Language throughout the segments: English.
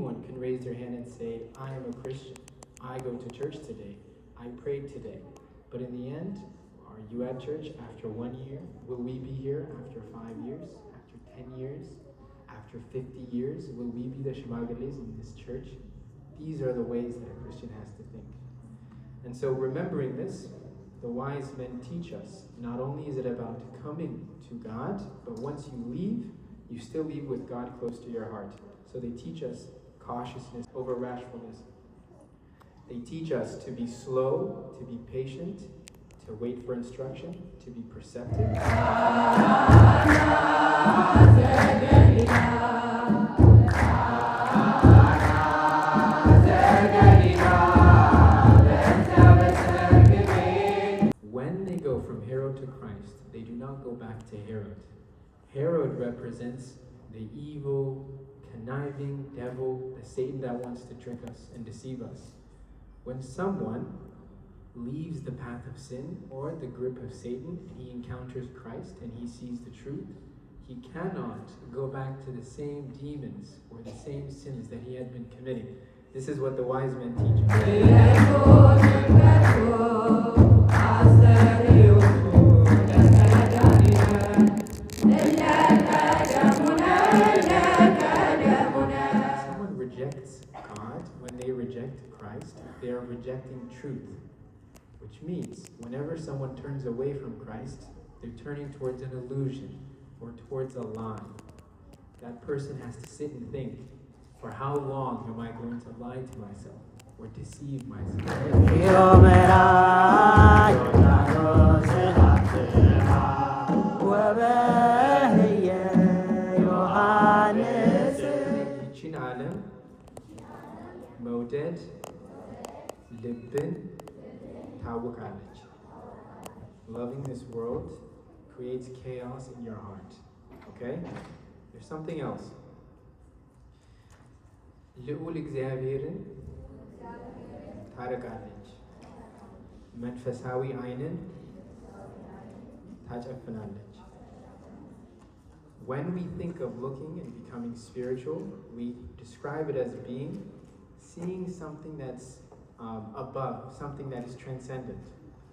anyone can raise their hand and say, I am a Christian. I go to church today. I prayed today. But in the end, are you at church after 1 year? Will we be here after 5 years? After 10 years? After 50 years? Will we be the Shemagalis in this church? These are the ways that a Christian has to think. And so remembering this, the wise men teach us, not only is it about coming to God, but once you leave, you still leave with God close to your heart. So they teach us cautiousness over rashfulness. They teach us to be slow, to be patient, to wait for instruction, to be perceptive. When they go from Herod to Christ, they do not go back to Herod. Herod represents the evil, conniving devil, the Satan that wants to trick us and deceive us. When someone leaves the path of sin or the grip of Satan and he encounters Christ and he sees the truth, he cannot go back to the same demons or the same sins that he had been committing. This is what the wise men teach Someone rejects God, when they reject Christ, they are rejecting truth. Which means, whenever someone turns away from Christ, they're turning towards an illusion or towards a lie. That person has to sit and think, for how long am I going to lie to myself or deceive myself? ይችን ዓለም መውደድ ልብን ታውካለች. Loving this world creates chaos in your heart. Okay? There's something else. ልዑል እግዚአብሔርን ታርቃለች. መንፈሳዊ ዓይንን ታጨፍናለች. When we think of looking and becoming spiritual, we describe it as seeing something that's above, something that is transcendent.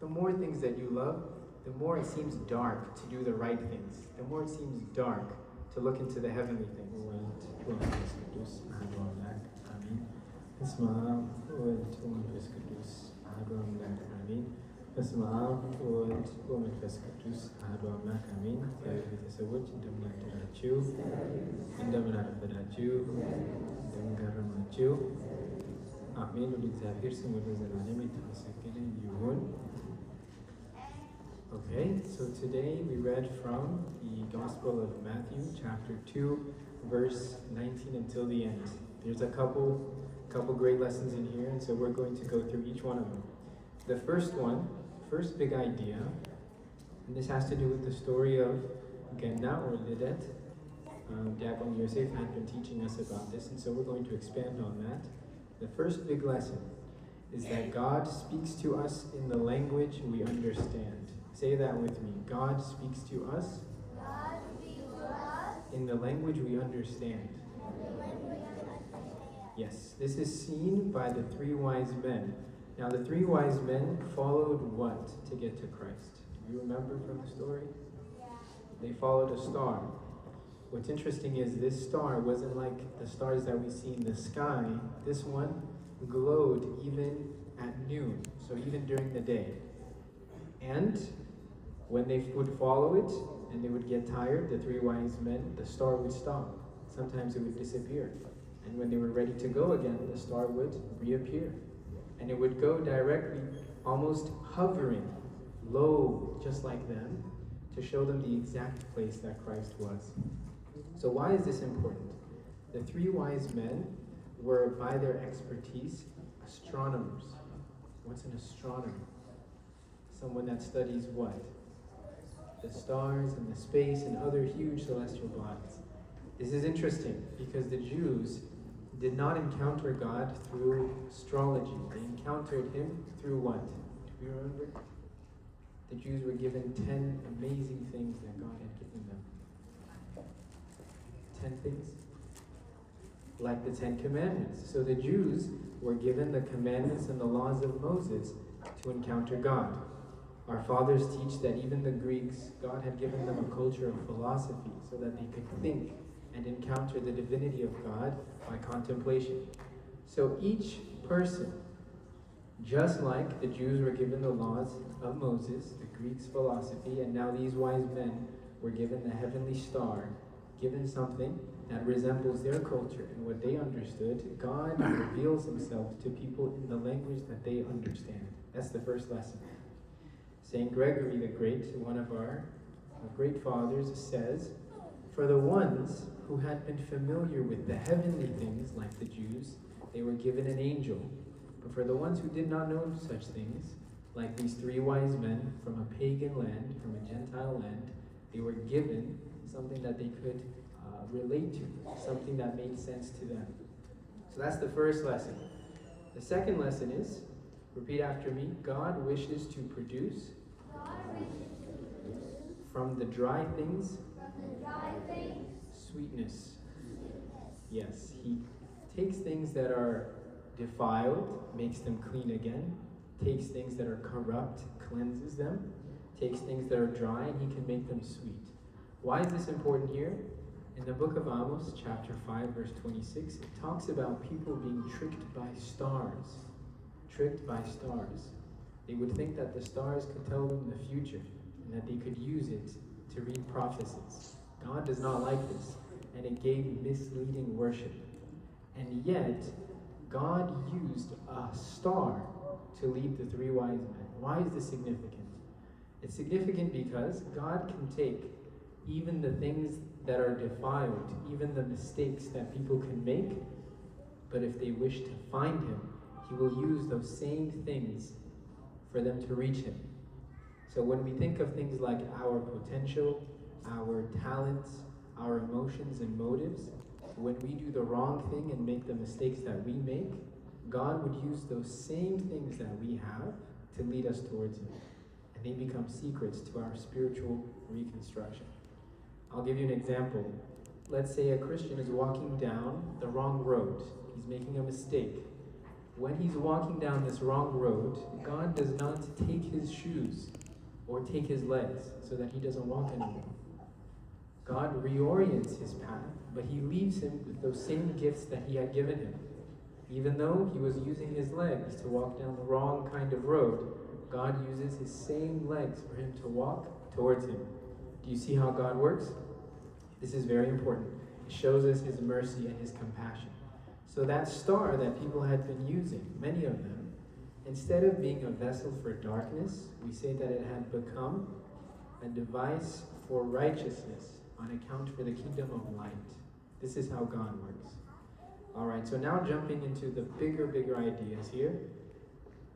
The more things that you love, the more it seems dark to do the right things. The more it seems dark to look into the heavenly things. በስመ አብ ወወልድ ወመንፈስ ቅዱስ አሐዱ አምላክ አሜን። ቤተሰቦች እንደምን አደራችሁ? እንደምን አረፈዳችሁ? እንደምን ከረማችሁ? አሜን። እግዚአብሔር ስሙ ለዘላለም የተመሰገነ ይሁን። Okay, so today we read from the Gospel of Matthew, chapter 2, verse 19 until the end. There's a couple great lessons in here, and so we're going to go through each one of them. The first big idea, and this has to do with the story of Genna or Lidet. Diakon Yosef had been teaching us about this, and so we're going to expand on that. The first big lesson is that God speaks to us in the language we understand. Say that with me. God speaks to us in the language we understand. Yes, this is seen by the 3 wise men. Now the 3 wise men followed what to get to Christ? Do you remember from the story? Yeah. They followed a star. What's interesting is this star wasn't like the stars that we see in the sky. This one glowed even at noon, so even during the day. And when they would follow it and they would get tired, the 3 wise men, the star would stop. Sometimes it would disappear. And when they were ready to go again, the star would reappear. And it would go directly, almost hovering low, just like them, to show them the exact place that Christ was. So why is this important? The 3 wise men were, by their expertise, astronomers. What's an astronomer? Someone that studies what? The stars and the space and other huge celestial bodies. This is interesting because the Jews did not encounter God through astrology. They encountered him through what? Do you remember? The Jews were given 10 amazing things that God had given them. 10 things? like the 10 Commandments. So the Jews were given the commandments and the laws of Moses to encounter God. Our fathers teach that even the Greeks, God had given them a culture of philosophy so that they could think and encounter the divinity of God by contemplation. So each person, just like the Jews were given the laws of Moses, the Greeks' philosophy, and now these wise men were given the heavenly star, given something that resembles their culture and what they understood, God reveals himself to people in the language that they understand. That's the first lesson. St. Gregory the Great, one of our great fathers, says, "For the ones who had been familiar with the heavenly things, like the Jews, they were given an angel. But for the ones who did not know such things, like these 3 wise men from a pagan land, from a Gentile land, they were given something that they could relate to, something that made sense to them." So that's the first lesson. The second lesson is, repeat after me, God wishes to produce from the dry things sweetness. Yes, he takes things that are defiled, makes them clean again, takes things that are corrupt, cleanses them, takes things that are dry, and he can make them sweet. Why is this important here? In the book of Amos, chapter 5, verse 26, it talks about people being tricked by stars. Tricked by stars. They would think that the stars could tell them the future, and that they could use it to read prophecies. God does not like this, and it gave misleading worship. And yet, God used a star to lead the 3 wise men. Why is this significant? It's significant because God can take even the things that are defiled, even the mistakes that people can make, but if they wish to find him, he will use those same things for them to reach him. So when we think of things like our potential, our talents, our emotions and motives, when we do the wrong thing and make the mistakes that we make, God would use those same things that we have to lead us towards him. And they become secrets to our spiritual reconstruction. I'll give you an example. Let's say a Christian is walking down the wrong road. He's making a mistake. When he's walking down this wrong road, God does not take his shoes or take his legs so that he doesn't walk anymore. God reorients his path, but he leaves him with those same gifts that he had given him. Even though he was using his legs to walk down the wrong kind of road, God uses his same legs for him to walk towards him. Do you see how God works? This is very important. It shows us his mercy and his compassion. So that star that people had been using, many of them, instead of being a vessel for darkness, we say that it had become a device for righteousness on account for the kingdom of light. This is how God works. All right, so now jumping into the bigger ideas here.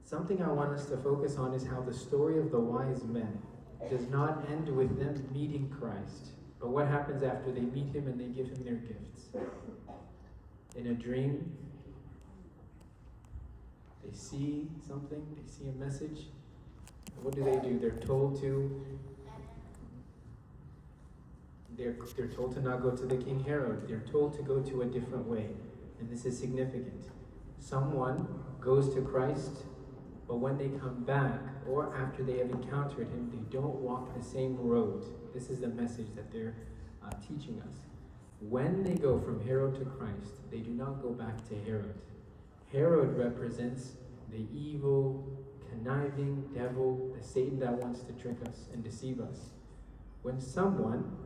Something I want us to focus on is how the story of the wise men does not end with them meeting Christ, but what happens after they meet him and they give him their gifts. In a dream, they see something, they see a message. What do? They're told to not go to the King Herod. They're told to go to a different way. And this is significant. Someone goes to Christ, but when they come back, or after they have encountered him, they don't walk the same road. This is the message that they're teaching us. When they go from Herod to Christ, they do not go back to Herod. Herod represents the evil, conniving devil, the Satan that wants to trick us and deceive us. When someone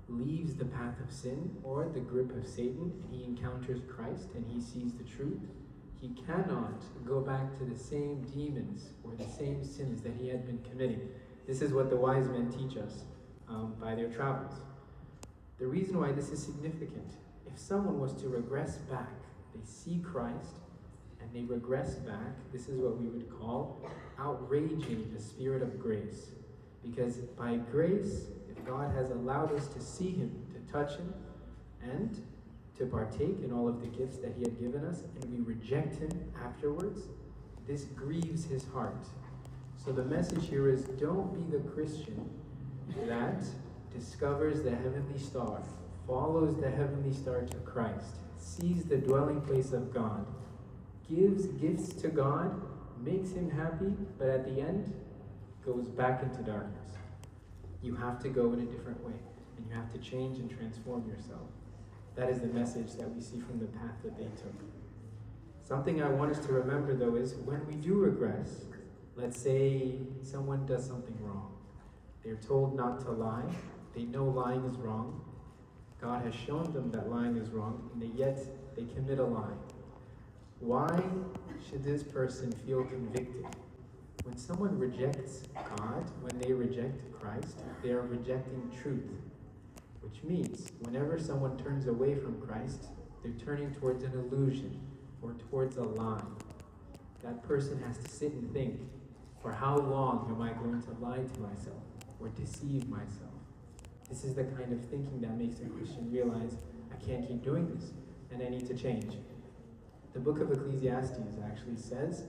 leaves the path of sin or the grip of Satan and he encounters Christ and he sees the truth, he cannot go back to the same demons or the same sins that he had been committing. This is what the wise men teach us by their travels. The reason why this is significant, if someone was to regress back, they see Christ and they regress back, this is what we would call outraging the spirit of grace. Because by grace, if God has allowed us to see him, to touch him, and to partake in all of the gifts that he had given us, and we reject him afterwards, this grieves his heart. So the message here is, don't be the Christian that discovers the heavenly star, follows the heavenly star to Christ, sees the dwelling place of God, gives gifts to God, makes him happy, but at the end goes back into darkness. You have to go in a different way, and you have to change and transform yourself. That is the message that we see from the path that they took. Something I want us to remember, though, is when we do regress, let's say someone does something wrong. They're told not to lie. They know lying is wrong. God has shown them that lying is wrong, and yet they commit a lie. Why should this person feel convicted? When someone rejects God, when they reject Christ, they are rejecting truth. Which means, whenever someone turns away from Christ, they're turning towards an illusion or towards a lie. That person has to sit and think, for how long am I going to lie to myself or deceive myself? This is the kind of thinking that makes a Christian realize, I can't keep doing this, and I need to change. The book of Ecclesiastes actually says,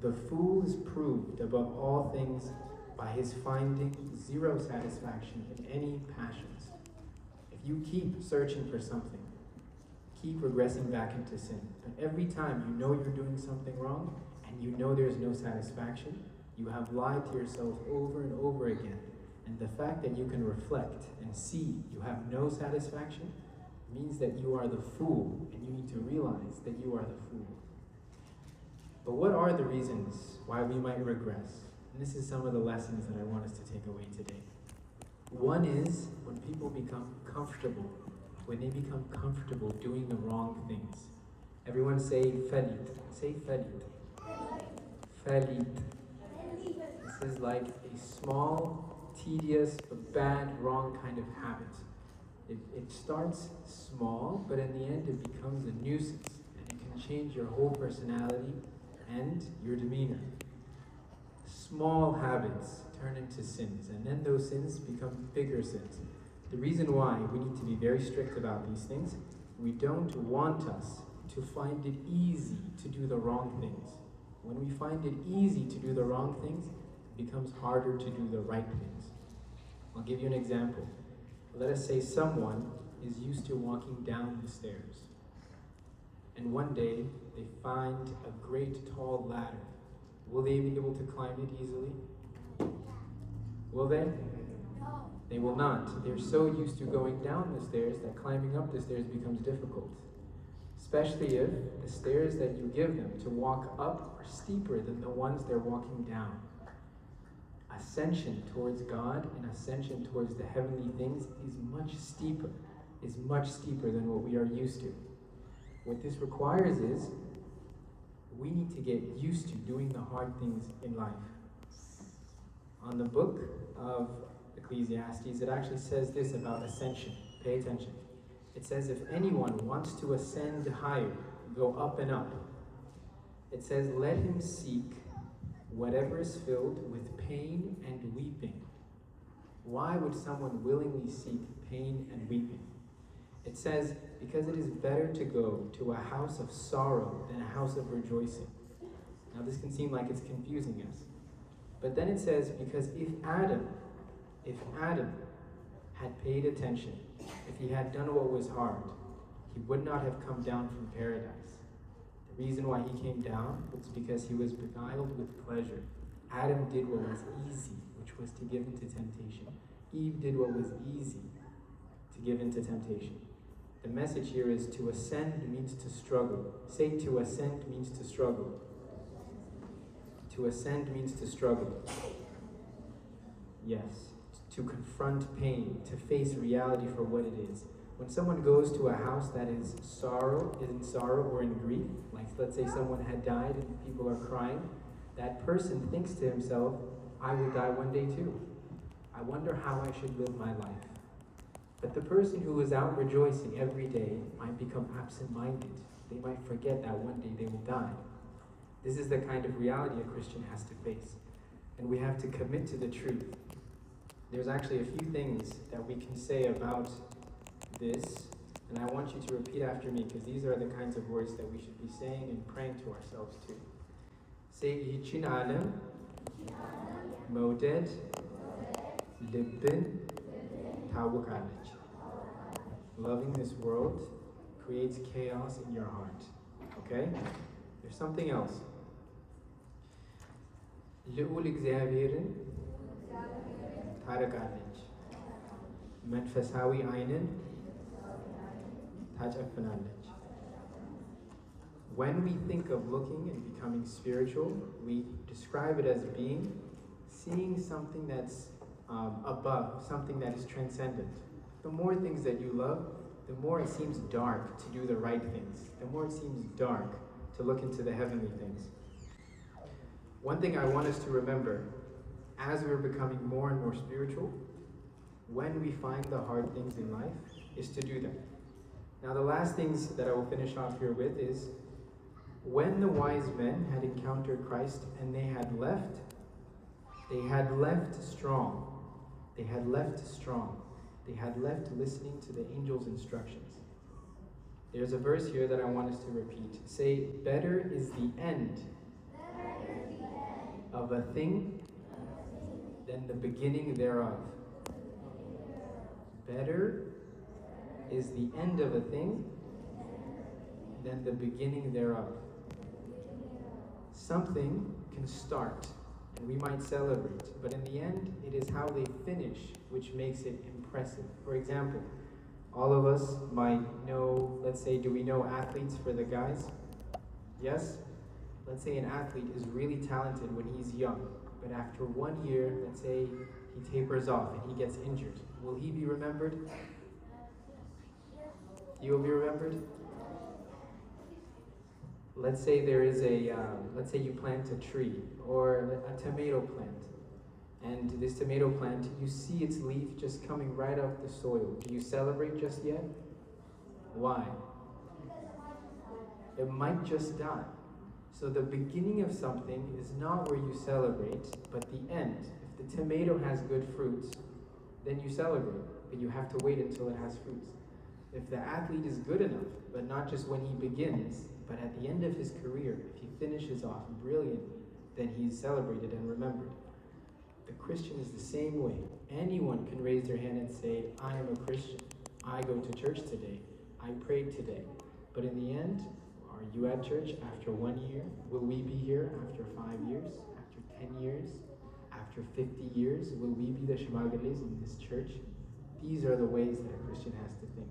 the fool is proved above all things by his finding zero satisfaction in any passions. If you keep searching for something, keep regressing back into sin. But every time you know you're doing something wrong, and you know there's no satisfaction, you have lied to yourself over and over again. And the fact that you can reflect and see you have no satisfaction means that you are the fool, and you need to realize that you are the fool. But what are the reasons why we might regress? And this is some of the lessons that I want us to take away today. One is when people become comfortable, when they become comfortable doing the wrong things. Everyone say falit. Say falit. Falit. This is like a small, tedious, but bad, wrong kind of habit. It starts small, but in the end it becomes a nuisance, and it can change your whole personality and your demeanor. Small habits turn into sins, and then those sins become bigger sins. The reason why we need to be very strict about these things, we don't want us to find it easy to do the wrong things. When we find it easy to do the wrong things, it becomes harder to do the right things. I'll give you an example. Let us say someone is used to walking down the stairs, and one day they find a great tall ladder. Will they be able to climb it easily? Will they? No. They will not. They're so used to going down the stairs that climbing up the stairs becomes difficult. Especially if the stairs that you give them to walk up are steeper than the ones they're walking down. Ascension towards God and ascension towards the heavenly things is much steeper than what we are used to. What this requires is we need to get used to doing the hard things in life. On the book of Ecclesiastes, it actually says this about ascension. Pay attention. It says, if anyone wants to ascend higher, go up and up. It says, let him seek whatever is filled with pain and weeping. Why would someone willingly seek pain and weeping? It says, because it is better to go to a house of sorrow than a house of rejoicing. Now this can seem like it's confusing us. But then it says, because if Adam had paid attention, if he had done what was hard, he would not have come down from paradise. The reason why he came down was because he was beguiled with pleasure. Adam did what was easy, which was to give into temptation. Eve did what was easy, to give into temptation. The message here is to ascend means to struggle. Say to ascend means to struggle. To ascend means to struggle. Yes, to confront pain, to face reality for what it is. When someone goes to a house that is in sorrow or in grief, like let's say someone had died and people are crying, that person thinks to himself, I will die one day too. I wonder how I should live my life. But the person who is out rejoicing every day might become absent-minded. They might forget that one day they will die. This is the kind of reality a Christian has to face. And we have to commit to the truth. There's actually a few things that we can say about this, and I want you to repeat after me, because these are the kinds of words that we should be saying and praying to ourselves too. Say, Yichin Alam, Moded, Libin, Tawakalij. Loving this world creates chaos in your heart. Okay? There's something else. ልዑል እግዚአብሔርን ታረቃለች፣ መንፈሳዊ ዓይንን ታጨፍናለች. When we think of looking and becoming spiritual, we describe it as seeing something that's above, something that is transcendent. The more things that you love, the more it seems dark to do the right things. The more it seems dark to look into the heavenly things. One thing I want us to remember, as we're becoming more and more spiritual, when we find the hard things in life, is to do them. Now the last things that I will finish off here with is, when the wise men had encountered Christ and they had left strong. They had left strong. They had left listening to the angel's instructions. There's a verse here that I want us to repeat. Say, better is the end of a thing than the beginning thereof. Better is the end of a thing than the beginning thereof. Something can start and we might celebrate, but in the end, it is how they finish which makes it impressive. For example, all of us might know, let's say, do we know athletes for the guys? Yes? Let's say an athlete is really talented when he's young, but after 1 year, let's say he tapers off and he gets injured. Will he be remembered? You will be remembered? Let's say there is let's say you plant a tree or a tomato plant, and this tomato plant, you see its leaf just coming right off the soil. Do you celebrate just yet? Why? It might just die. So the beginning of something is not where you celebrate, but the end. If the tomato has good fruits, then you celebrate, but you have to wait until it has fruits. If the athlete is good enough, but not just when he begins, but at the end of his career, if he finishes off brilliantly, then he's celebrated and remembered. The Christian is the same way. Anyone can raise their hand and say, I am a Christian. I go to church today. I prayed today. But in the end, are you at church after 1 year? Will we be here after 5 years? After 10 years? After 50 years? Will we be the Shemagalis in this church? These are the ways that a Christian has to think.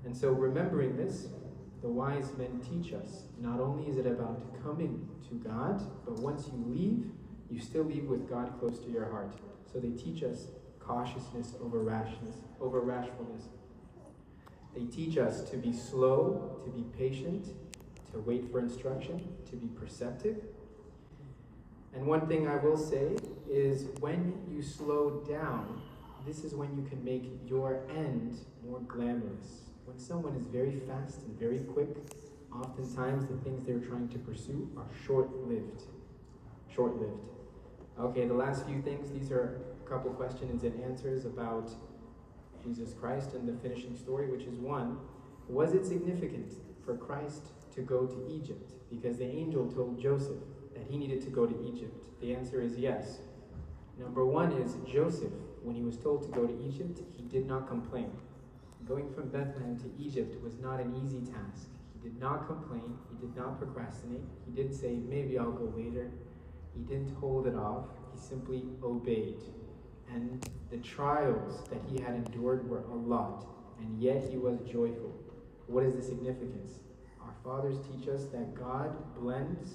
And so remembering this, the wise men teach us, not only is it about coming to God, but once you leave, you still leave with God close to your heart. So they teach us cautiousness over rashfulness. They teach us to be slow, to be patient, to wait for instruction, to be perceptive. And one thing I will say is, when you slow down, this is when you can make your end more glamorous. When someone is very fast and very quick, oftentimes the things they're trying to pursue are short-lived. Short-lived. Okay, the last few things, these are a couple questions and answers about Jesus Christ and the finishing story, which is one, was it significant for Christ to go to Egypt? Because the angel told Joseph that he needed to go to Egypt. The answer is yes. Number one is, Joseph, when he was told to go to Egypt, he did not complain. Going from Bethlehem to Egypt was not an easy task. He did not complain. He did not procrastinate. He didn't say, maybe I'll go later. He didn't hold it off. He simply obeyed. And the trials that he had endured were a lot, and yet he was joyful. What is the significance? Our fathers teach us that God blends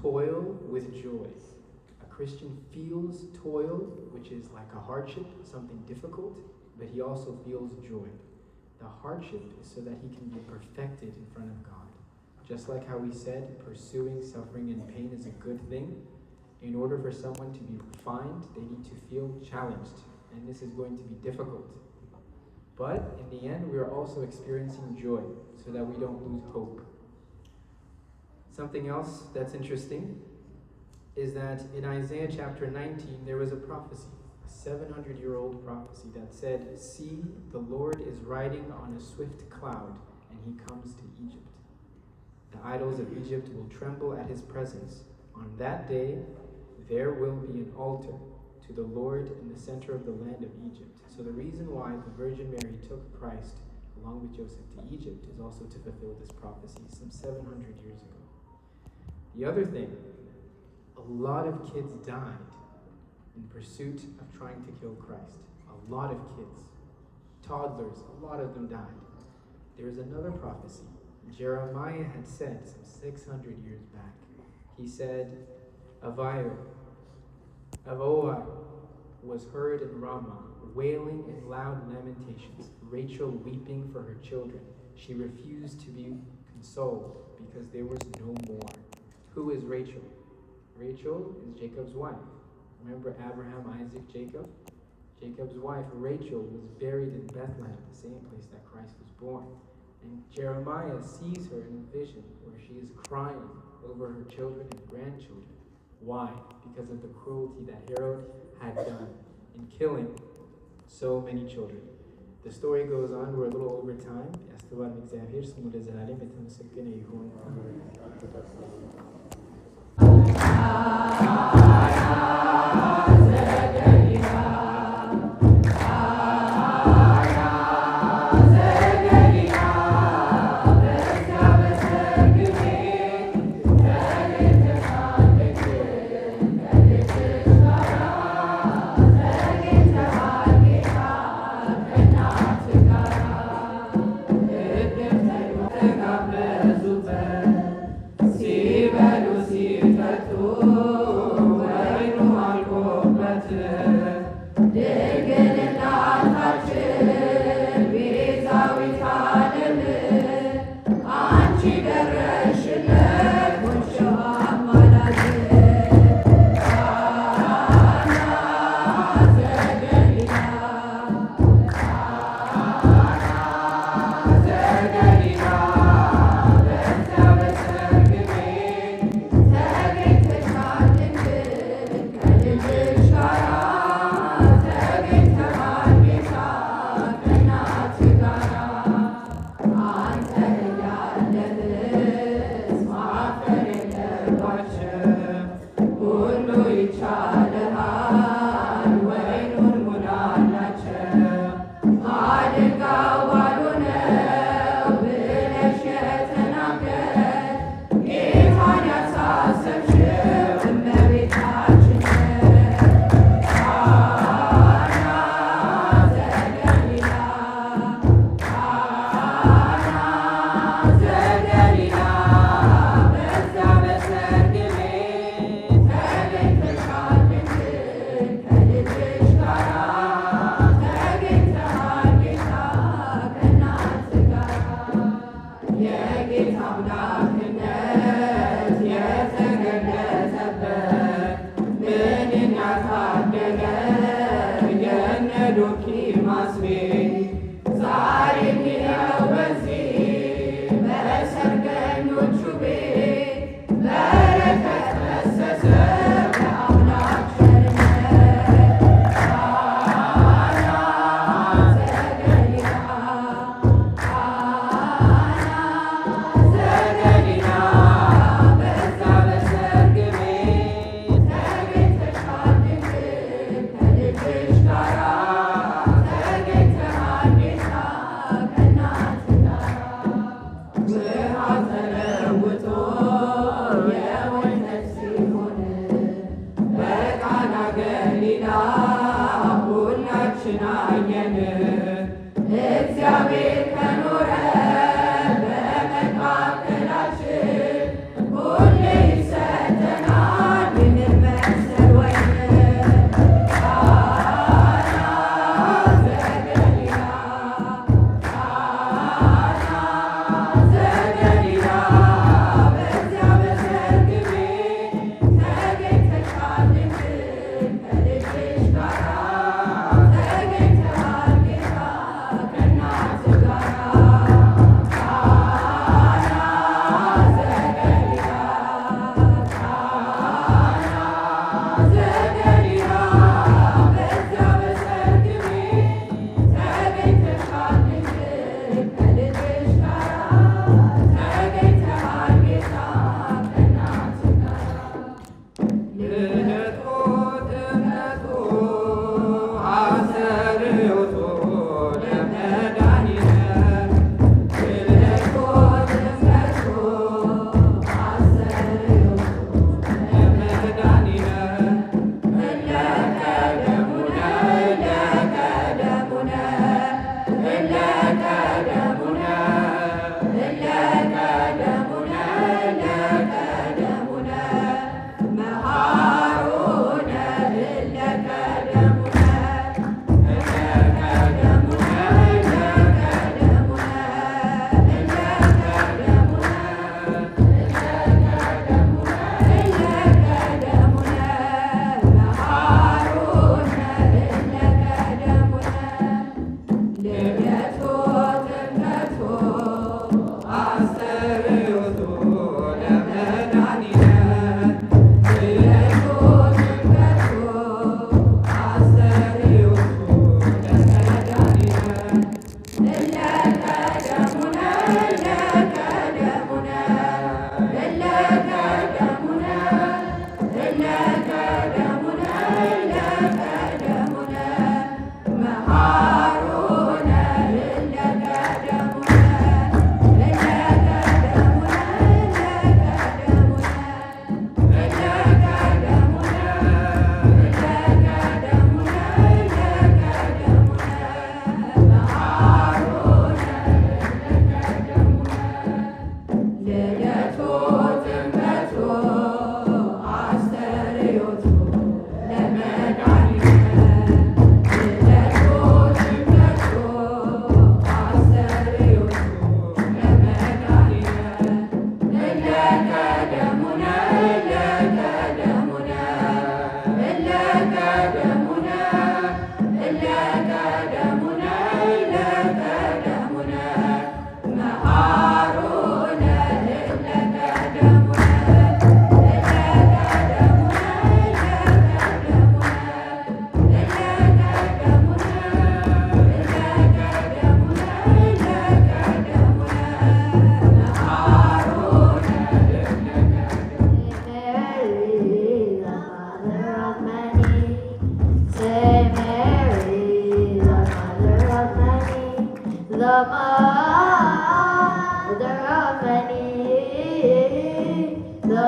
toil with joy. A Christian feels toil, which is like a hardship, something difficult, but he also feels joy. The hardship is so that he can be perfected in front of God. Just like how we said, pursuing suffering and pain is a good thing. In order for someone to be refined, they need to feel challenged, and this is going to be difficult. But in the end, we are also experiencing joy, so that we don't lose hope. Something else that's interesting is that in Isaiah chapter 19, there was a prophecy, a 700-year-old prophecy that said, see, the Lord is riding on a swift cloud, and he comes to Egypt. The idols of Egypt will tremble at his presence. On that day, there will be an altar to the Lord in the center of the land of Egypt. So the reason why the Virgin Mary took Christ along with Joseph, to Egypt is also to fulfill this prophecy some 700 years ago. The other thing, a lot of kids died in pursuit of trying to kill Christ. A lot of kids, toddlers, a lot of them died. There is another prophecy. Jeremiah had said some 600 years back. He said, Avoah was heard in Ramah, wailing in loud lamentations, Rachel weeping for her children. She refused to be consoled because there was no more. Who is Rachel? Rachel is Jacob's wife. Remember Abraham, Isaac, Jacob? Jacob's wife, Rachel, was buried in Bethlehem, the same place that Christ was born. And Jeremiah sees her in a vision where she is crying over her children and grandchildren. Why? Because of the cruelty that Herod had done in killing so many children. The story goes on. We're a little over time. ያስተዋል እግዚአብሔር ስሙ ለዘላለም የተመሰገነ ይሁን። ዘገሊላ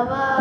Baba.